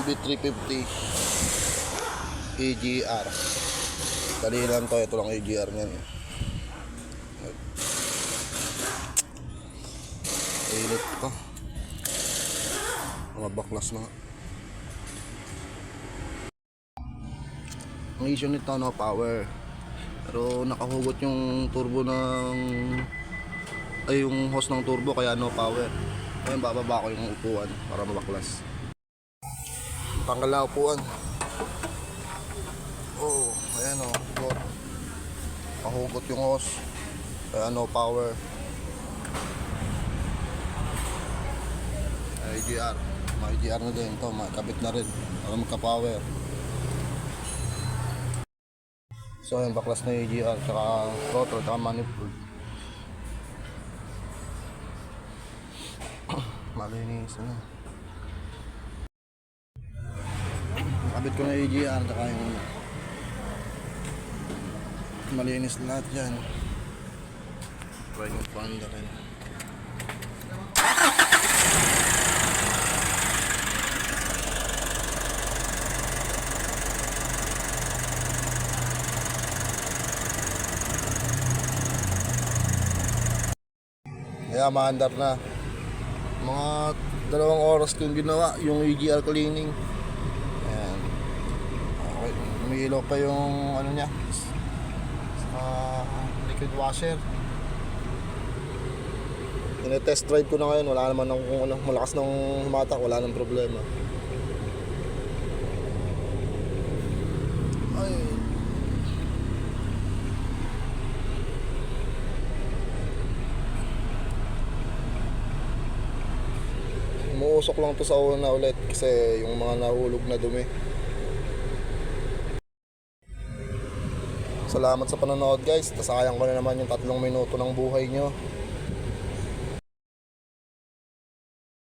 MB350 AGR. Dali lang to, ito lang AGR niyan. Init pa. Mabaklas na. Ang issue nito, no power. Pero nakahugot yung turbo ng yung hose ng turbo, kaya no power. Ngayon bababa ko yung upuan para mabaklas. Tanggal na upuan. Oh, ayan o, hugot. Nakahugot yung hose, kaya no power. AGR, may AGR na din to, makabit na rin para magka-power. So ayan, baklas na AGR, tsaka throttle, tsaka manifold. Malinis na. Nakabit ko na AGR, tsaka yung malinis lahat yan. Try yung panda rin. Kaya maandar na. Mga 2 oras ko yung ginawa, yung AGR cleaning. Ayan. Okay. Umiilaw pa yung ano niya, liquid washer. Test drive ko na ngayon, wala naman kung ano, malakas ng humatak, wala nang problema. Ay. Umuusok lang to sa una ulit kasi yung mga nahulog na dumi. Salamat sa panonood guys. Nasayang ko na naman yung 3 minuto ng buhay nyo.